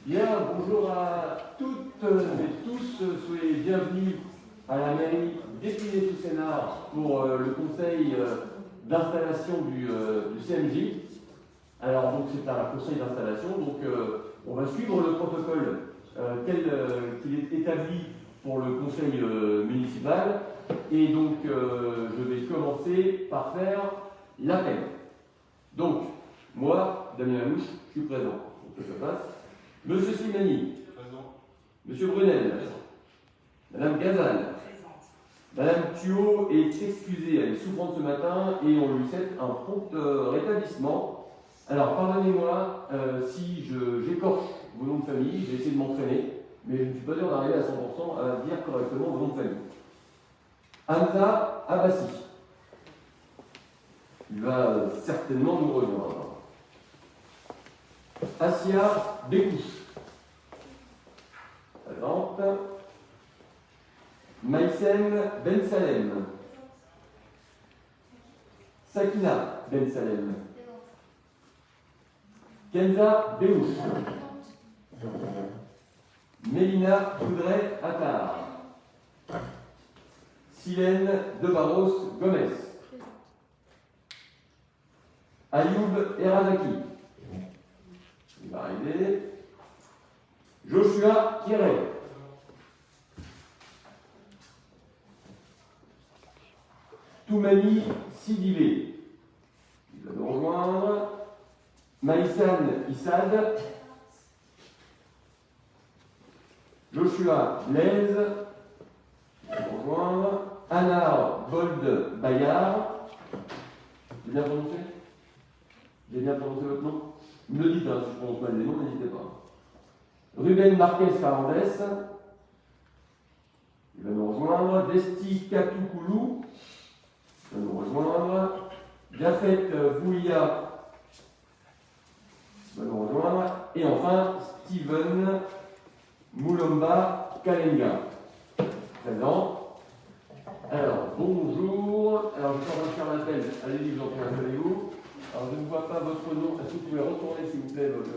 Bien, bonjour à toutes et tous, soyez bienvenus à la mairie d'Épinay-sous-Sénart pour le conseil d'installation du CMJ. Alors donc c'est un conseil d'installation, donc on va suivre le protocole tel qu'il est établi pour le conseil municipal, et donc je vais commencer par faire l'appel. Donc, moi, Damien Louche, je suis présent pour que ça passe. Monsieur Slimani. Présent. Monsieur Brunel. Présent. Madame Gazal. Présente. Madame Thuot est excusée, elle est souffrante ce matin et on lui souhaite un prompt rétablissement. Alors, pardonnez-moi si j'écorche vos noms de famille, j'ai essayé de m'entraîner, mais je ne suis pas sûr d'arriver à 100% à dire correctement vos noms de famille. Hamza Abbassi. Il va certainement nous rejoindre. Assia Bekouche. Présente. Maïsem Ben Salem. Sakina Ben Salem. Kenza Béouche. Mélina Poudret Attar. Silène De Barros Gomez. Ayoub Erazaki. Il va arriver. Joshua Kiré. Toumani Sidibé. Il va nous rejoindre. Maïsan Issad. Joshua Lez. Il va nous rejoindre. Anar Bold Bayard. J'ai bien prononcé? J'ai bien prononcé votre nom? Me le dites, hein, si je prononce mal les noms, n'hésitez pas. Ruben Marquez Farandes. Il va nous rejoindre. Desti Katoukoulou. Il va nous rejoindre. Jafet Boulia. Il va nous rejoindre. Et enfin, Steven Moulomba Kalenga. Présent. Alors, bonjour. Alors, je suis en train de faire l'appel. Allez-y, vous en prie, installez-vous. Alors, je ne vois pas votre nom. Est-ce que vous pouvez retourner, s'il vous plaît, votre...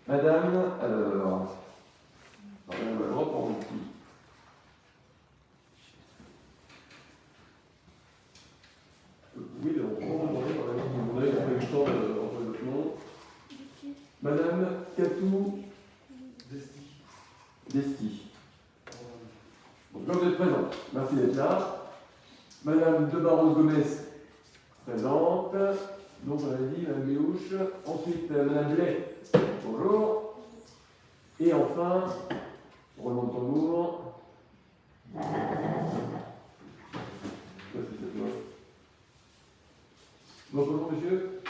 Madame, alors... on va le reprendre ici. Oui, on peut retourner quand même, si vous voulez, on a eu le temps d'entrer votre nom. Madame Katou Desti. Donc là, vous êtes présente. Merci d'être là. Madame De Barros Gomez, présente. Donc on a dit Madame Béouche. Ensuite, Madame Blais. Bonjour. Et enfin, roulement de tambour. Votre nom, monsieur?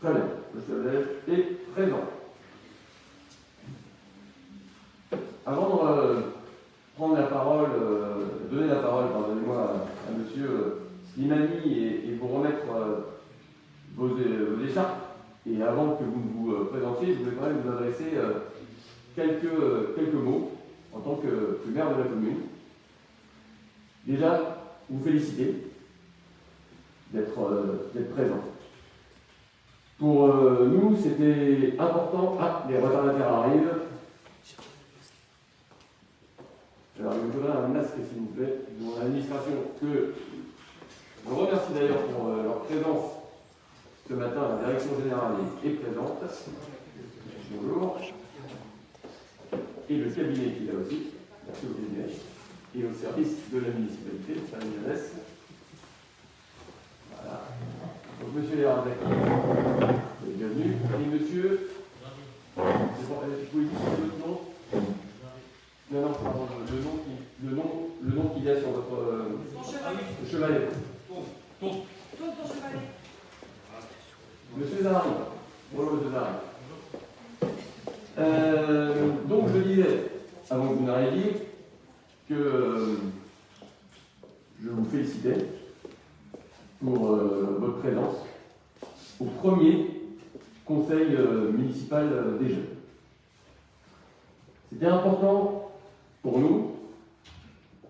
Très bien. Monsieur Blais est présent. Avant de prendre la parole, donner la parole, pardonnez-moi, à monsieur Slimani et vous remettre vos écharpes, et avant que vous ne vous présentiez, je voulais quand même vous adresser quelques mots en tant que maire de la commune. Déjà, vous féliciter d'être présent. Pour nous, c'était important. Ah, les retardataires arrivent. Alors, il me faudrait un masque, s'il vous plaît, de mon administration, que je remercie d'ailleurs pour leur présence ce matin. La direction générale est présente. Bonjour. Et le cabinet qui est là aussi. Merci au cabinet. Et au service de la municipalité, le service jeunesse. Voilà. Donc, monsieur Léardec, bienvenue. Et monsieur. Je pouvais dire votre nom? Non, pardon, le nom qu'il y a sur votre chevalet. Ton chevalet. Monsieur Zahari. Bonjour, monsieur Zahari. Donc, je disais, avant que vous n'arriviez, que je vous félicitais pour votre présence au premier conseil municipal des jeunes. C'était important pour nous,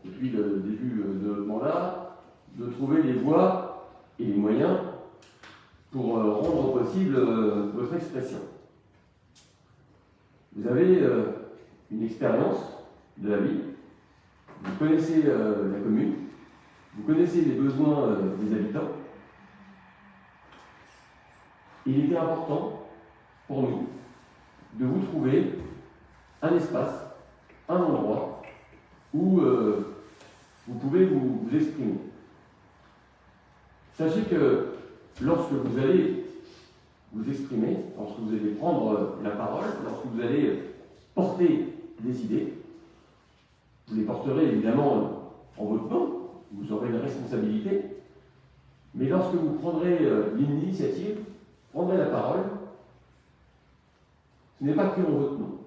depuis le début de notre mandat, de trouver les voies et les moyens pour rendre possible votre expression. Vous avez une expérience de la ville, vous connaissez la commune, vous connaissez les besoins des habitants. Il était important pour nous de vous trouver un espace, un endroit où vous pouvez vous exprimer. Sachez que lorsque vous allez vous exprimer, lorsque vous allez prendre la parole, lorsque vous allez porter des idées, vous les porterez évidemment en votre nom, vous aurez une responsabilité, mais lorsque vous prendrez l'initiative, prendrez la parole, ce n'est pas que en votre nom.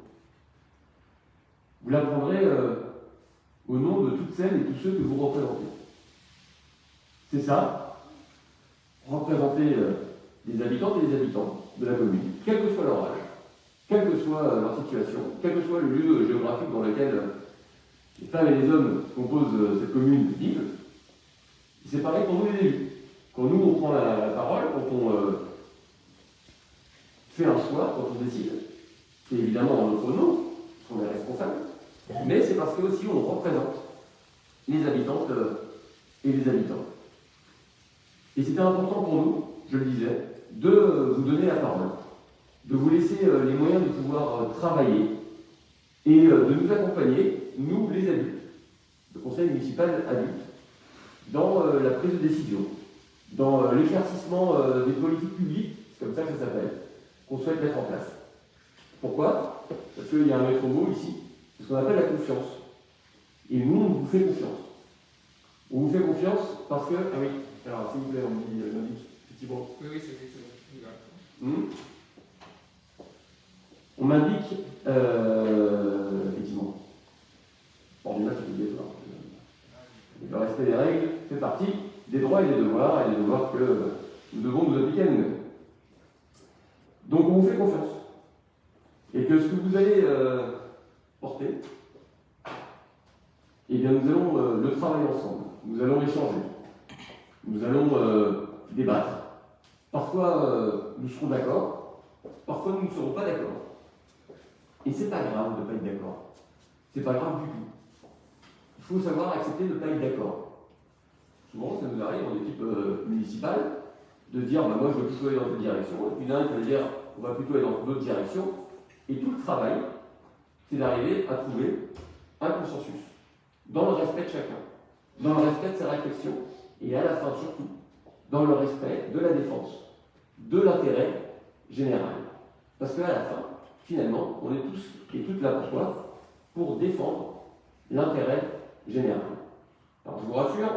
Vous la prendrez au nom de toutes celles et tous ceux que vous représentez. C'est ça, représenter les habitantes et les habitants de la commune, quel que soit leur âge, quelle que soit leur situation, quel que soit le lieu géographique dans lequel les femmes et les hommes qui composent cette commune vivent. C'est pareil pour nous les élus. Quand nous on prend la parole, quand on fait un choix, quand on décide, c'est évidemment en notre nom, parce qu'on est responsable, mais c'est parce que aussi on représente les habitantes et les habitants. Et c'était important pour nous, je le disais, de vous donner la parole, de vous laisser les moyens de pouvoir travailler et de nous accompagner, nous les adultes, le conseil municipal adulte, dans la prise de décision, dans l'éclaircissement des politiques publiques, c'est comme ça que ça s'appelle, qu'on souhaite mettre en place. Pourquoi? Parce qu'il y a un maître mot ici, c'est ce qu'on appelle la confiance. Et nous, on vous fait confiance. On vous fait confiance parce que... Ah oui, alors s'il vous plaît, on me dit effectivement. Oui, c'est On m'indique, effectivement, bon, là c'est obligatoire. Le respect des règles fait partie des droits et des devoirs que nous devons nous appliquer à nous-mêmes. Donc on vous fait confiance. Et que ce que vous allez porter, eh bien nous allons le travailler ensemble. Nous allons échanger. Nous allons débattre. Parfois nous serons d'accord, parfois nous ne serons pas d'accord. Et c'est pas grave de ne pas être d'accord. C'est pas grave du tout. Il faut savoir accepter de ne pas être d'accord. Souvent, ça nous arrive en équipe municipale de dire bah, moi je veux plutôt aller dans cette direction, et puis d'un qui va dire on va plutôt aller dans d'autres directions. Et tout le travail, c'est d'arriver à trouver un consensus, dans le respect de chacun, dans le respect de sa réflexion, et à la fin surtout, dans le respect de la défense, de l'intérêt général. Parce qu'à la fin, finalement, on est tous et toutes là pour quoi? Pour défendre l'intérêt général. Alors je vous rassure,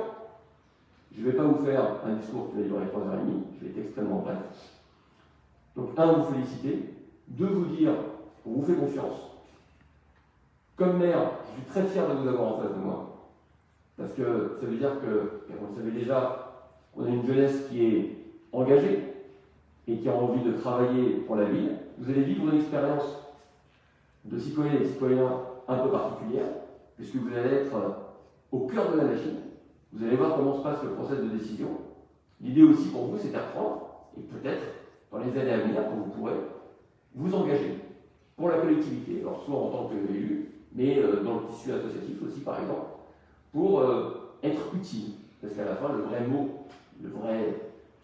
je ne vais pas vous faire un discours qui va durer 3h30, je vais être extrêmement bref. Donc, un, vous féliciter, deux, vous dire qu'on vous fait confiance. Comme maire, je suis très fier de vous avoir en face de moi. Parce que ça veut dire que, vous le savez déjà, on a une jeunesse qui est engagée et qui a envie de travailler pour la ville. Vous allez vivre une expérience de citoyens et citoyens un peu particulière, puisque vous allez être au cœur de la machine. Vous allez voir comment se passe le processus de décision. L'idée aussi pour vous, c'est d'apprendre, et peut-être, dans les années à venir, quand vous pourrez, vous engager pour la collectivité, alors soit en tant qu'élu, mais dans le tissu associatif aussi, par exemple, pour être utile. Parce qu'à la fin, le vrai mot,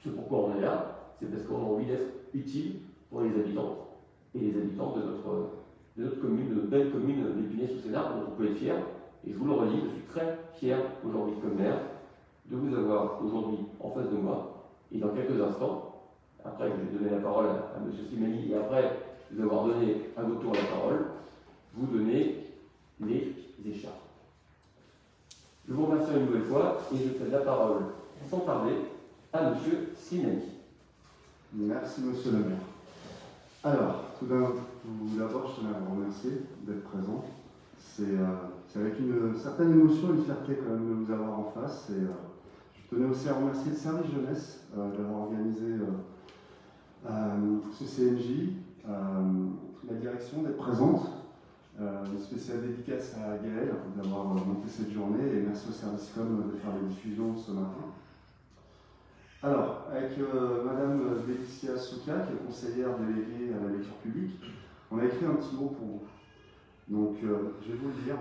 ce pourquoi on est là, c'est parce qu'on a envie d'être utile pour les habitants et les habitants de notre commune, de notre belle commune d'Épinay-sous-Sénart, dont on peut être fier. Et je vous le redis, je suis très fier aujourd'hui comme maire de vous avoir aujourd'hui en face de moi. Et dans quelques instants, après que j'ai donné la parole à M. Slimani et après vous avoir donné à votre tour la parole, vous donner les écharpes. Je vous remercie une nouvelle fois et je cède la parole sans tarder à M. Slimani. Merci, monsieur le maire. Alors, tout d'abord, je tenais à vous remercier d'être présent. C'est avec une certaine émotion et une fierté quand même de vous avoir en face. Et je tenais aussi à remercier le service jeunesse d'avoir organisé ce CNJ, la direction d'être présente. Une spéciale dédicace à Gaël d'avoir monté cette journée et merci au service com de faire les diffusions ce matin. Alors, avec Madame Laetitia Souka, qui est conseillère déléguée à la lecture publique, On a écrit un petit mot pour vous. Donc, je vais vous le dire.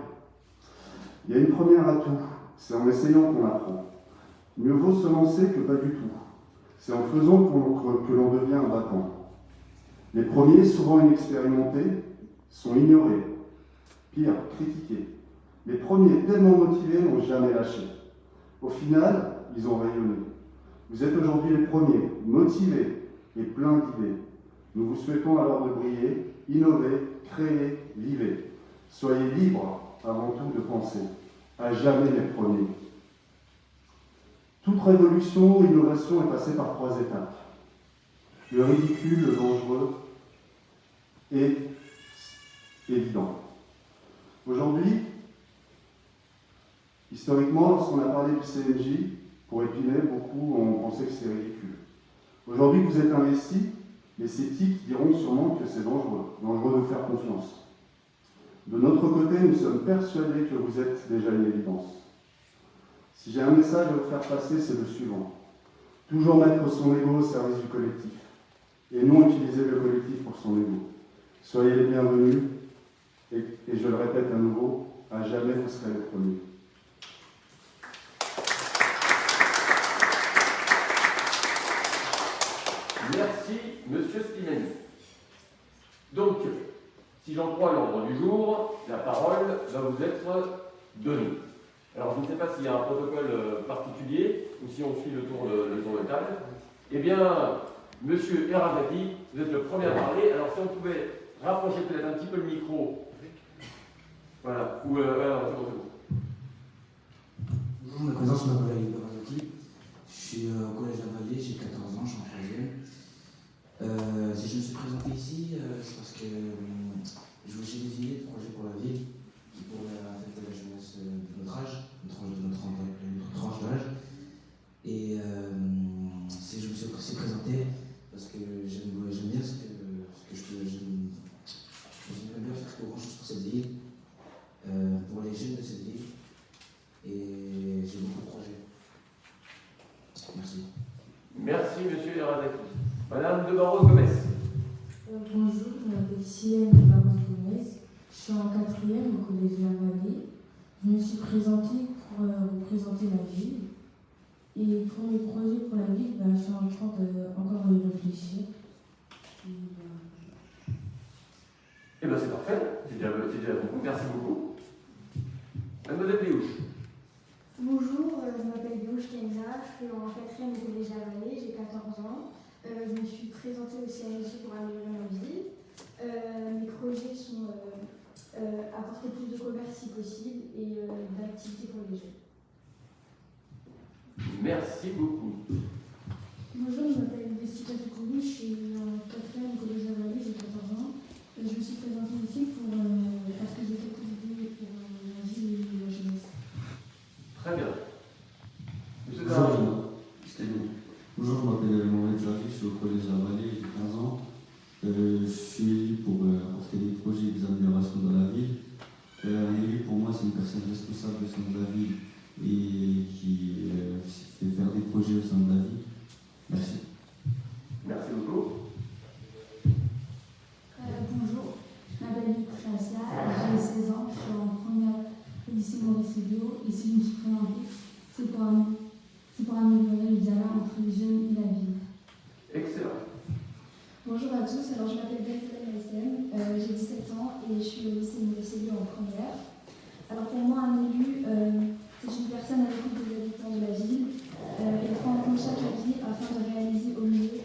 Il y a une première atout, c'est en essayant qu'on apprend. Mieux vaut se lancer que pas du tout. C'est en faisant que l'on devient un battant. Les premiers, souvent inexpérimentés, sont ignorés. Pire, critiqués. Les premiers, tellement motivés, n'ont jamais lâché. Au final, ils ont rayonné. Vous êtes aujourd'hui les premiers, motivés et pleins d'idées. Nous vous souhaitons alors de briller, innover, créer, vivez. Soyez libres avant tout de penser. À jamais les premiers. Toute révolution ou innovation est passée par 3 étapes. Le ridicule, le dangereux et évident. Aujourd'hui, historiquement, lorsqu'on a parlé du CNJ, pour Épinay, beaucoup ont pensé que c'est ridicule. Aujourd'hui que vous êtes investis, les sceptiques diront sûrement que c'est dangereux de vous faire confiance. De notre côté, nous sommes persuadés que vous êtes déjà une évidence. Si j'ai un message à vous faire passer, c'est le suivant. Toujours mettre son ego au service du collectif, et non utiliser le collectif pour son ego. Soyez les bienvenus, et je le répète à nouveau, à jamais vous serez les premiers. Merci, Monsieur Slimens. Donc, si j'en crois l'ordre du jour, la parole va vous être donnée. Alors, je ne sais pas s'il y a un protocole particulier ou si on suit le tour de table. Eh bien, Monsieur Erazati, vous êtes le premier à parler. Alors, si on pouvait rapprocher peut-être un petit peu le micro. Voilà. Ou, c'est bon. Bonjour, je me présente, je m'appelle Ayoub Erazati. Je suis au collège Lavalier, j'ai 14 ans, je suis en troisième. Si je me suis présenté ici, c'est parce que j'ai des idées de projets pour la ville qui pourraient affecter la jeunesse de notre âge, notre tranche d'âge. Et si je me suis aussi présenté parce que j'aime bien ce que je peux. J'aime bien faire grand chose pour cette ville, pour les jeunes de cette ville. Et j'ai beaucoup de projets. Merci. Merci, Monsieur Erazati. Madame de Barros-Gomez. Bonjour, je m'appelle Silène de Barros-Gomez. Je suis en 4e au collège Lavalier. Je me suis présentée pour représenter la ville. Et pour mes projets pour la ville, je suis en train de encore y réfléchir. Eh bien, c'est parfait. C'est déjà beaucoup. Merci beaucoup. Mademoiselle Léouche. Bonjour, je m'appelle Léouche Kenza, je suis en 4e au collège Lavalier, j'ai 14 ans. Je me suis présentée au CNJ pour améliorer ma vie. Mes projets sont apporter plus de commerce si possible et d'activités pour les jeunes. Merci beaucoup. Bonjour, je m'appelle Jessica Ducourou, je suis en 4e au collège Lavalier, j'ai 14 ans. Je me suis présentée ici parce que j'ai quelques idées pour la ville et la jeunesse. Très bien. Monsieur Bonjour, Darry. Bonjour, je m'appelle Mohamed Zafi, je suis au collège Lavalier, j'ai 15 ans. Je suis élu pour apporter des projets et des améliorations dans la ville. Un élu pour moi, c'est une personne responsable au sein de la ville et qui fait faire des projets au sein de la ville. Merci. Merci beaucoup. Bonjour, je m'appelle Victoria, j'ai 16 ans, je suis en première au lycée Maurice Léo et si je me suis présentée, c'est pour améliorer le dialogue entre les jeunes et la ville. Excellent. Bonjour à tous, alors je m'appelle Bethlehem SM, j'ai 17 ans et je suis au lycée Maurice Léo en première. Alors pour moi, un élu, c'est une personne à l'écoute des habitants de la ville. Elle prend en compte chaque avis afin de réaliser au mieux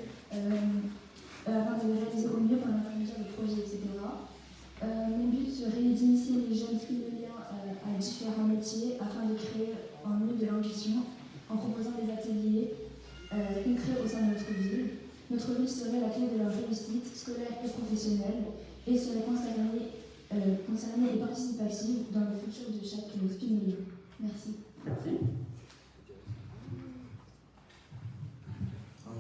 par l'intermédiaire de projets, etc. Mon but serait d'initier les jeunes Spineliens à différents métiers afin de créer en eux de l'ambition en proposant des ateliers concrets au sein de notre ville. Notre ville serait la clé de leur réussite scolaire et professionnelle et serait concernée et participative dans le futur de chaque Spinelien. Merci. Merci.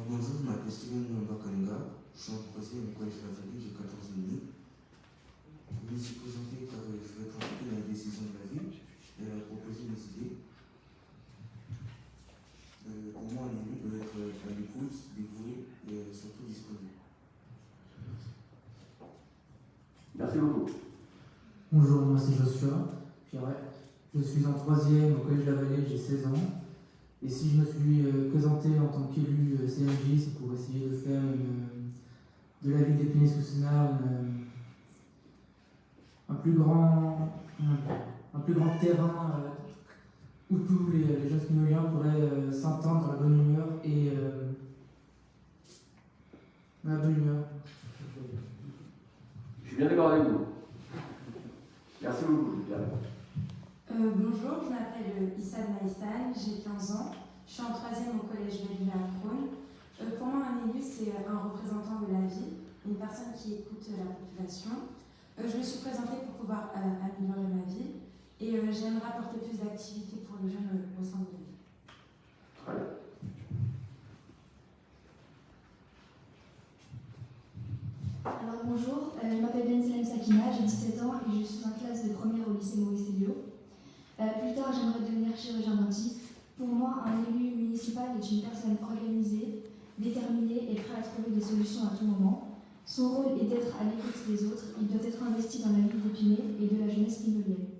Bonjour, je m'appelle Steven Bakalenga, je suis en 3e au collège Lavalier, j'ai 14 ans et demi. Je me suis présenté car je vais prendre la décision de la ville et proposer mes idées. Pour moi, un élu doit être à l'écoute, dévoué et surtout disponible. Merci beaucoup. Bonjour, moi c'est Joshua Pierret. Je suis en 3e au Collège de la Vallée, j'ai 16 ans. Et si je me suis présenté en tant qu'élu CMJ, c'est pour essayer de faire de la ville d'Épinay-sous-Sénart un plus grand terrain où tous les jeunes spinoliens pourraient s'entendre dans la bonne humeur et dans la bonne humeur. Je suis bien d'accord avec vous. Merci beaucoup, Pierre. Bonjour, je m'appelle Issa Maïssan, j'ai 15 ans. Je suis en 3e au collège Bellevue à Prône. Pour moi, un élu, c'est un représentant de la ville, une personne qui écoute la population. Je me suis présentée pour pouvoir améliorer ma vie et j'aimerais apporter plus d'activités pour les jeunes au sein de la ville. Très bien. Alors bonjour, je m'appelle Benzilem Sakina, j'ai 17 ans et je suis en classe de première au lycée Maurice Elio. Plus tard, j'aimerais devenir chirurgien dentiste. Pour moi, un élu municipal est une personne organisée, déterminée et prête à trouver des solutions à tout moment. Son rôle est d'être à l'écoute des autres, il doit être investi dans la vie d'Épinay et de la jeunesse spinolienne.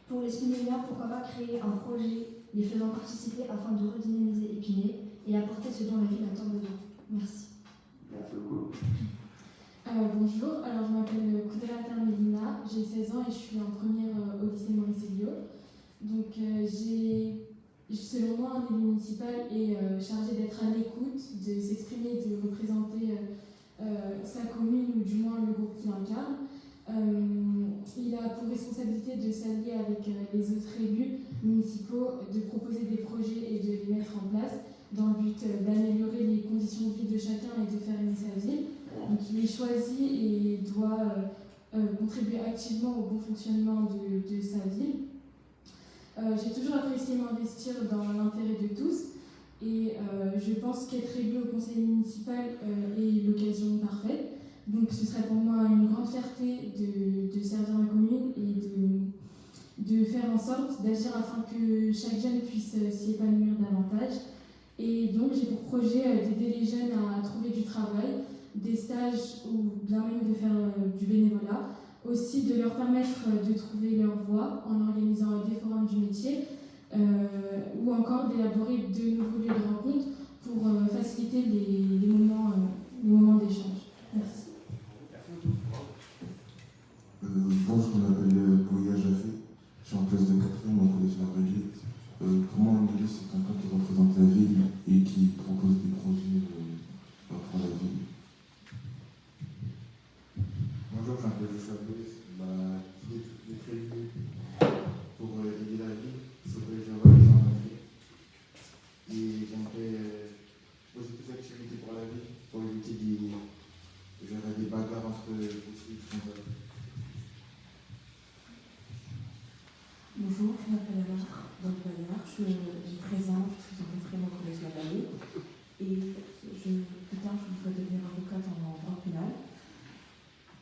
Pour les spinoliens, pourquoi pas créer un projet les faisant participer afin de redynamiser Épinay et apporter ce dont la ville a tant besoin. Merci. Merci beaucoup. Bonjour, alors je m'appelle Koudrata Mélina, j'ai 16 ans et je suis en première au lycée Maurice Elio. Donc selon moi, un élu municipal est chargé d'être à l'écoute, de s'exprimer, de représenter sa commune ou du moins le groupe qu'il incarne. Il a pour responsabilité de s'allier avec les autres élus municipaux, de proposer des projets et de les mettre en place dans le but d'améliorer les conditions de vie de chacun et de faire aimer sa ville. Donc il est choisi et doit contribuer activement au bon fonctionnement de sa ville. J'ai toujours apprécié m'investir dans l'intérêt de tous et je pense qu'être élu au conseil municipal est l'occasion parfaite. Donc ce serait pour moi une grande fierté de servir ma commune et de faire en sorte d'agir afin que chaque jeune puisse s'y épanouir davantage. Et donc j'ai pour projet d'aider les jeunes à trouver du travail, des stages ou bien même de faire du bénévolat. Aussi de leur permettre de trouver leur voie en organisant des forums du métier ou encore d'élaborer de nouveaux lieux de rencontre pour faciliter les moments d'échange. Merci. Bonjour, je m'appelle Bouya Jaffé, je suis en classe de 4e au collège La Vallée. Pour moi, un élu, c'est quelqu'un qui représente la ville et qui propose des projets pour la ville. Bonjour, je m'appelle Joshua Pierret. J'ai prévu pour aider la ville, je voudrais que j'aurai les engager. Et j'aimerais poser plus d'activités pour la ville, pour éviter des bagarres entre les politiques comme ça. Bonjour, je m'appelle Amar Bayard, j'ai 13 ans, je suis entrée au collège La Vallée et plus tard je voudrais devenir avocate en droit pénal.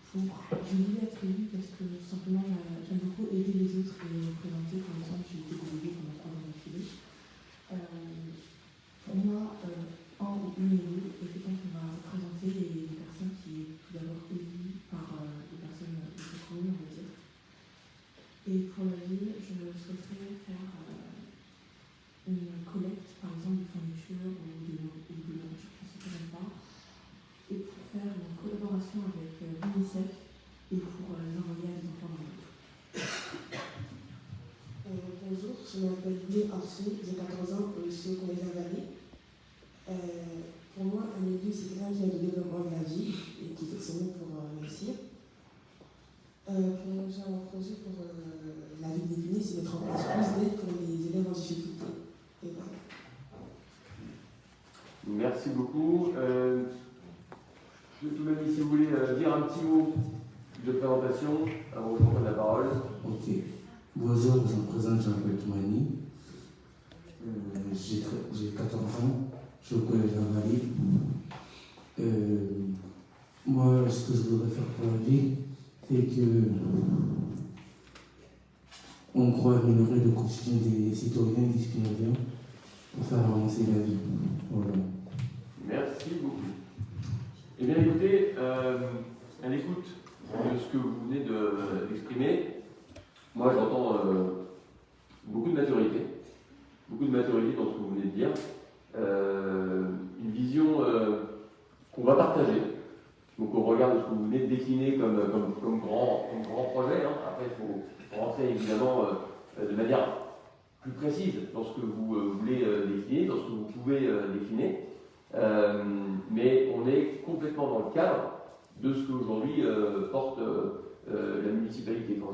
Je voulais être élue parce que simplement j'aime beaucoup aider les autres et les représenter. Par exemple, j'ai été déléguée pendant 3 ans d'affilée. Pour moi, un ou une élue est quelqu'un qui va représenter les personnes qui est tout d'abord élues par les personnes de cette commune, on va dire. Et pour la ville, je souhaiterais faire une collecte, par exemple, de fournitures ou de nourriture, je ne sais même pas, et pour faire une collaboration avec l'UNICEF et pour l'envoyer à des enfants dans le monde. Bonjour, je m'appelle Léa Archie, j'ai 14 ans, je suis au collège La Vallée. Pour moi, un élu, c'est quelqu'un qui a le développement de la vie et qui fait son mieux pour réussir. J'ai un projet pour la ville d'Épinay, c'est mettre en place plus d'aide pour les élèves en difficulté. Et voilà. Merci beaucoup. Tout même, si vous voulez dire un petit mot de présentation avant de prendre la parole. Ok. Bonjour, je me présente, je m'appelle Toumani. J'ai 14 ans, je suis au collège La Vallée. Moi, ce que je voudrais faire pour la ville, c'est que on croit améliorer le quotidien des citoyens et des spinoliens pour faire avancer la vie. Voilà. Merci beaucoup. Eh bien écoutez, à l'écoute de ce que vous venez d'exprimer, moi j'entends beaucoup de maturité dans ce que vous venez de dire, une vision qu'on va partager. Donc au regard de ce que vous venez de décliner comme grand projet, hein. Après il faut rentrer évidemment de manière plus précise dans ce que vous voulez décliner, dans ce que vous pouvez décliner, mais on est complètement dans le cadre de ce qu'aujourd'hui porte la municipalité. Quand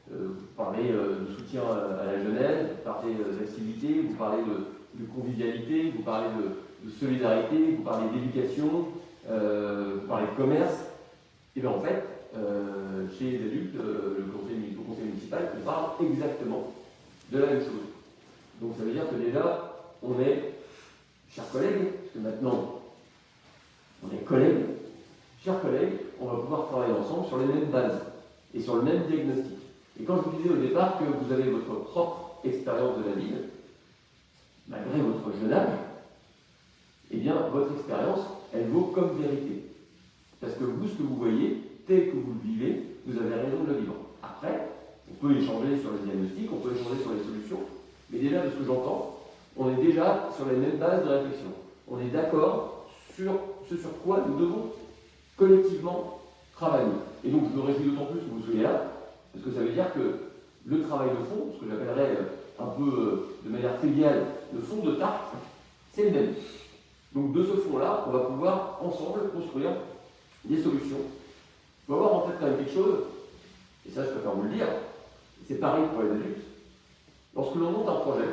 vous parlez de soutien à la jeunesse, vous parlez d'activité, vous parlez de convivialité, vous parlez de solidarité, vous parlez d'éducation, vous parlez de commerce, et bien en fait, chez les adultes, le conseil municipal, on parle exactement de la même chose. Donc ça veut dire que déjà, on est, chers collègues, parce que maintenant, on est collègues, chers collègues, on va pouvoir travailler ensemble sur les mêmes bases et sur le même diagnostic. Et quand je vous disais au départ que vous avez votre propre expérience de la ville, malgré votre jeune âge, eh bien, votre expérience, elle vaut comme vérité. Parce que vous, ce que vous voyez, tel que vous le vivez, vous avez raison de le vivre. Après, on peut échanger sur les diagnostics, on peut échanger sur les solutions, mais déjà, de ce que j'entends, on est déjà sur les mêmes bases de réflexion. On est d'accord sur ce sur quoi nous devons collectivement travailler. Et donc, je me réjouis d'autant plus que vous soyez là, parce que ça veut dire que le travail de fond, ce que j'appellerais un peu de manière triviale le fond de tarte, c'est le même. Donc de ce fond-là, on va pouvoir ensemble construire des solutions. Il faut avoir en tête quand même quelque chose, et ça je préfère vous le dire, c'est pareil pour les adultes. Lorsque l'on monte un projet,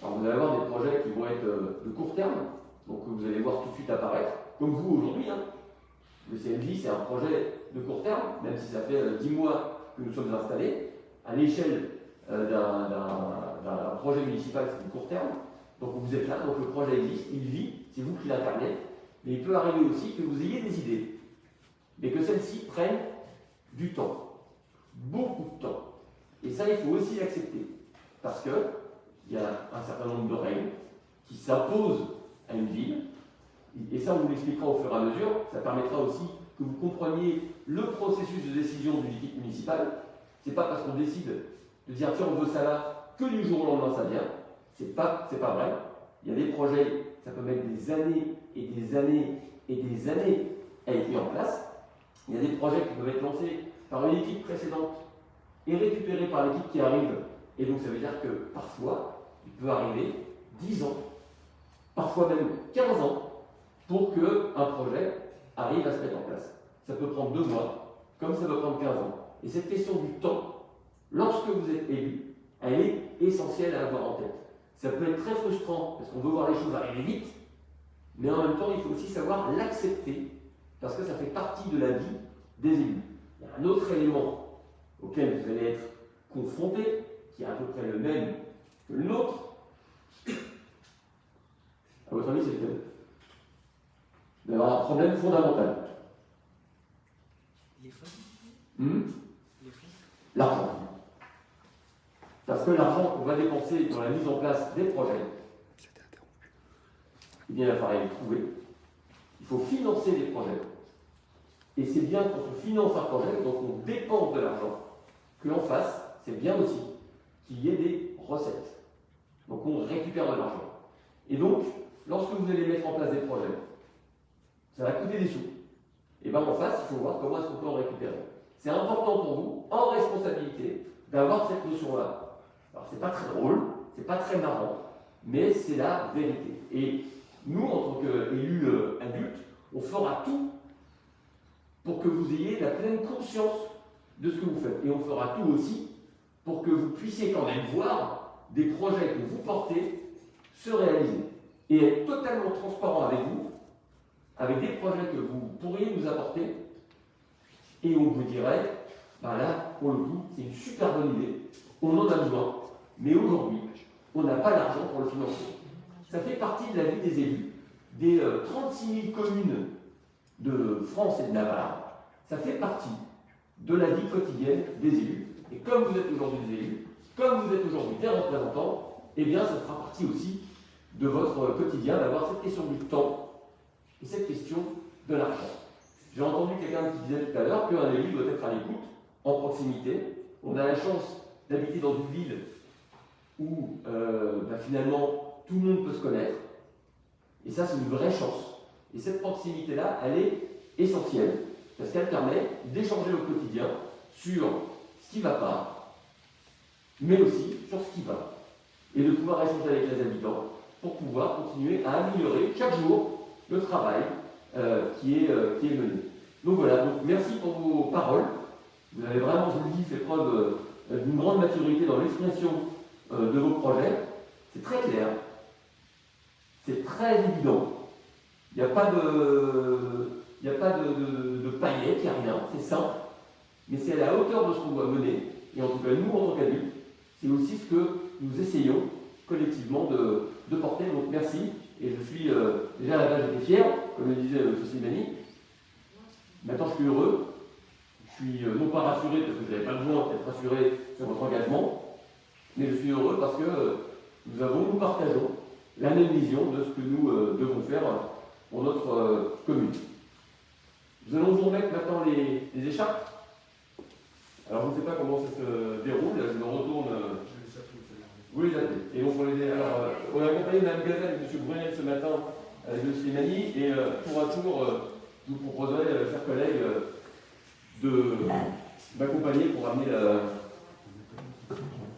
alors vous allez avoir des projets qui vont être de court terme, donc que vous allez voir tout de suite apparaître, comme vous aujourd'hui. Hein. Le CMJ, c'est un projet de court terme, même si ça fait 10 mois que nous sommes installés. À l'échelle d'un projet municipal, c'est du court terme. Donc vous êtes là, donc le projet existe, il vit, c'est vous qui l'incarnez, mais il peut arriver aussi que vous ayez des idées, mais que celles-ci prennent du temps, beaucoup de temps. Et ça, il faut aussi l'accepter, parce qu'il y a un certain nombre de règles qui s'imposent à une ville, et ça, on vous l'expliquera au fur et à mesure, ça permettra aussi que vous compreniez le processus de décision d'une équipe municipale. C'est pas parce qu'on décide de dire tiens, on veut ça là, que du jour au lendemain ça vient. C'est pas vrai. Il y a des projets, ça peut mettre des années et des années et des années à être mis en place. Il y a des projets qui peuvent être lancés par une équipe précédente et récupérés par l'équipe qui arrive. Et donc ça veut dire que parfois, il peut arriver 10 ans, parfois même 15 ans, pour qu'un projet arrive à se mettre en place. Ça peut prendre 2 mois, comme ça peut prendre 15 ans. Et cette question du temps, lorsque vous êtes élu, elle est essentielle à avoir en tête. Ça peut être très frustrant, parce qu'on veut voir les choses arriver vite, mais en même temps, il faut aussi savoir l'accepter, parce que ça fait partie de la vie des élus. Il y a un autre élément auquel vous allez être confronté, qui est à peu près le même que le nôtre. À votre avis, c'est lequel? Vous allez avoir un problème fondamental. Les fonds. L'argent. Parce que l'argent qu'on va dépenser dans la mise en place des projets, eh bien, il va falloir les trouver. Il faut financer des projets. Et c'est bien quand on finance un projet, donc on dépense de l'argent, qu'en face, c'est bien aussi qu'il y ait des recettes. Donc on récupère de l'argent. Et donc, lorsque vous allez mettre en place des projets, ça va coûter des sous. Et bien en face, il faut voir comment est-ce qu'on peut en récupérer. C'est important pour vous, en responsabilité, d'avoir cette notion-là. Alors c'est pas très drôle, c'est pas très marrant, mais c'est la vérité. Et nous, en tant qu'élus adultes, on fera tout pour que vous ayez la pleine conscience de ce que vous faites. Et on fera tout aussi pour que vous puissiez quand même voir des projets que vous portez se réaliser. Et être totalement transparent avec vous, avec des projets que vous pourriez nous apporter, et on vous dirait, ben là, pour le coup, c'est une super bonne idée, on en a besoin, mais aujourd'hui, on n'a pas l'argent pour le financer. Ça fait partie de la vie des élus, des 36 000 communes de France et de Navarre, ça fait partie de la vie quotidienne des élus. Et comme vous êtes aujourd'hui des élus, comme vous êtes aujourd'hui des représentants, eh bien ça fera partie aussi de votre quotidien d'avoir cette question du temps et cette question de l'argent. J'ai entendu quelqu'un qui disait tout à l'heure qu'un élu doit être à l'écoute, en proximité. On a la chance d'habiter dans une ville où finalement tout le monde peut se connaître. Et ça, c'est une vraie chance. Et cette proximité-là, elle est essentielle parce qu'elle permet d'échanger au quotidien sur ce qui ne va pas, mais aussi sur ce qui va. Et de pouvoir échanger avec les habitants pour pouvoir continuer à améliorer chaque jour le travail qui est mené. Donc voilà, donc merci pour vos paroles. Vous avez vraiment, je vous le dis, fait preuve d'une grande maturité dans l'expression de vos projets. C'est très clair, c'est très évident. Il n'y a pas de paillettes, il n'y a rien, c'est simple, mais c'est à la hauteur de ce qu'on doit mener. Et en tout cas, nous, en tant qu'adultes, c'est aussi ce que nous essayons collectivement de porter. Donc merci. Et je suis, déjà à la base, j'étais fier, comme le disait M. Slimani. Maintenant, je suis heureux. Je suis non pas rassuré, parce que je n'avais pas besoin d'être rassuré sur votre engagement, mais je suis heureux parce que nous partageons la même vision de ce que nous devons faire pour notre commune. Nous allons vous remettre maintenant les écharpes. Alors, je ne sais pas comment ça se déroule, je me retourne. Vous les appelez. Et donc, on a accompagné Mme Gazelle et M. Brunel ce matin avec M. Slimani, et tour à tour, je vous proposerai, chers collègues, de m'accompagner pour amener la.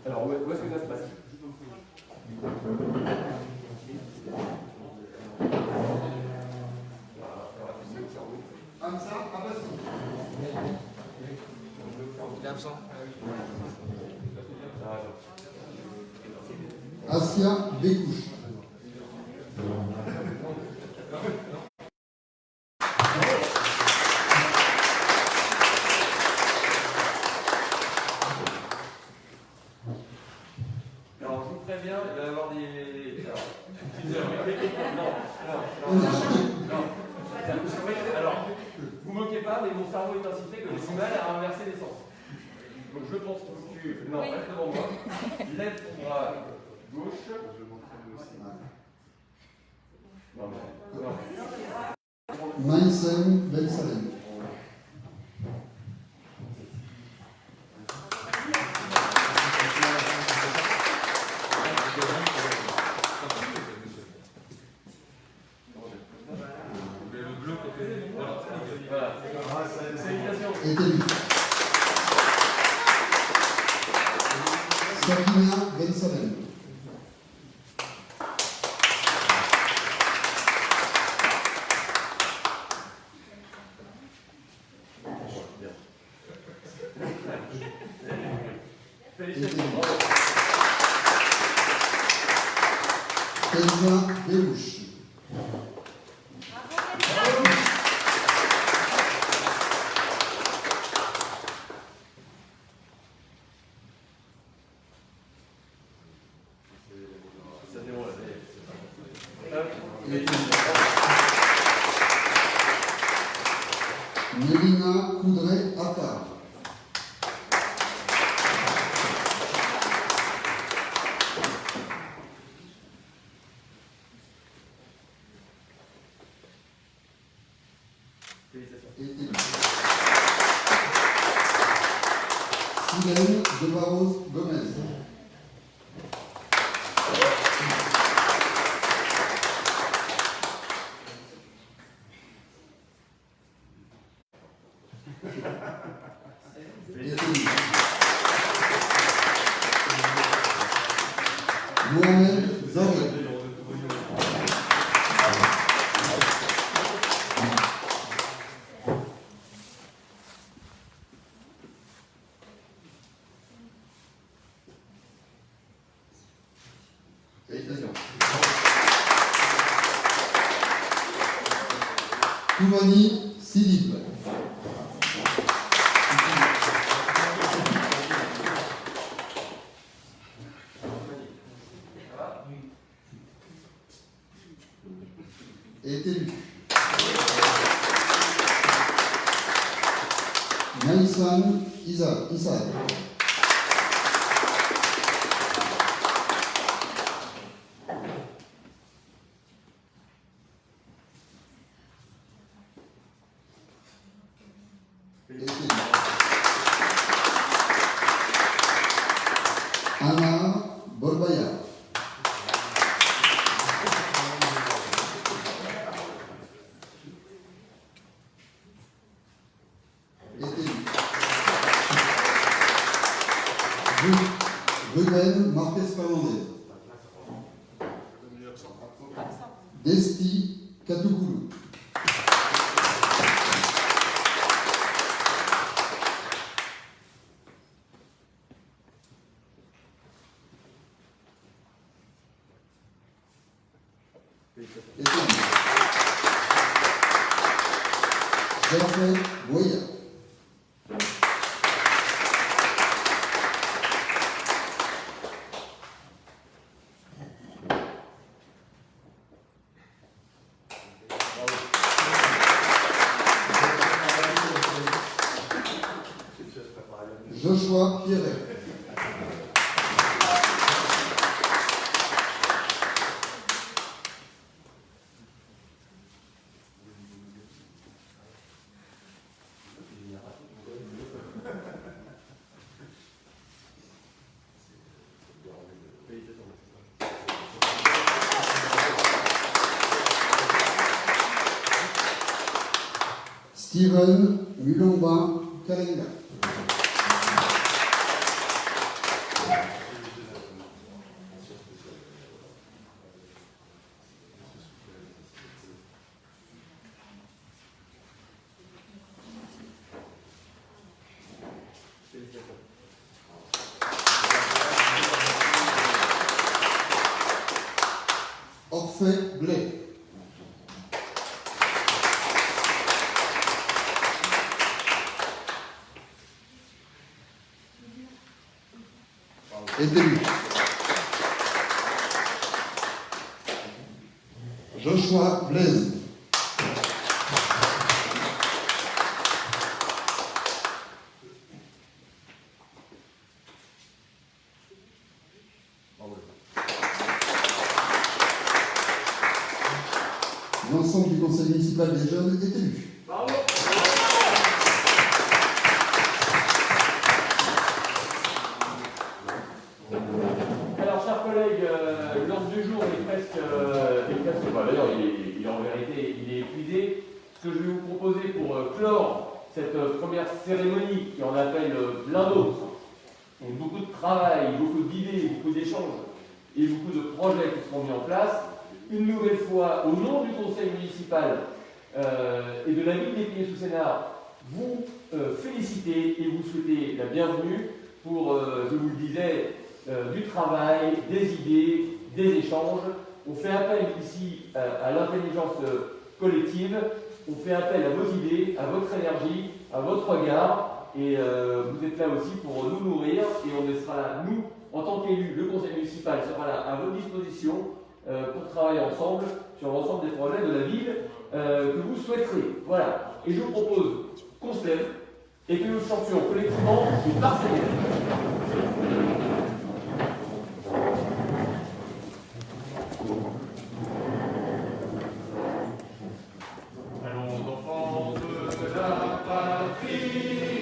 Alors, où est-ce que ça se passe? Il est absent. Asia Bekouche. Alors, je vous préviens, il va y avoir des. Alors, vous moquez pas, mais mon cerveau est ainsi fait que j'ai du mal à inverser les sens. Donc, je pense qu'il faut que tu. Non, reste devant moi. Lève ton bras gauche. Non. Maïsem Ben Salem. Est élu. Sakina Ben Salem. Elsa Belouche. Mélina Coudray-Attard. Sylvaine de Barros Gomez. Mohamed Zoré. Félicitations. Toumani Sidib. Est élu. Maïsan Issa. Anna Borbaya. Ruben Marquez Fernandez. Desti Katoukulu. Jean-Pierre Boya. Joshua Pierret. Steven Mulomba Kalenga. Orphée Blais. Est élu. Joshua Blaise. L'ensemble du conseil municipal des jeunes est élu. Bravo. Alors, chers collègues, l'ordre du jour est presque d'ailleurs, il est en vérité, il est épuisé. Ce que je vais vous proposer pour clore cette première cérémonie, qui en appelle plein d'autres, donc beaucoup de travail, beaucoup d'idées, beaucoup d'échanges et beaucoup de projets qui seront mis en place, une nouvelle fois, au nom du conseil municipal et de la ville d'Épinay-sous-Sénard, vous féliciter et vous souhaiter la bienvenue pour, je vous le disais, du travail, des idées, des échanges. On fait appel ici à l'intelligence collective, on fait appel à vos idées, à votre énergie, à votre regard, et vous êtes là aussi pour nous nourrir, et on sera là, nous, en tant qu'élus, le conseil municipal sera là à votre disposition pour travailler ensemble sur l'ensemble des projets de la ville que vous souhaiterez. Voilà. Et je vous propose qu'on se lève et que nous chantions collectivement une Marseillaise. Allons enfants de la patrie.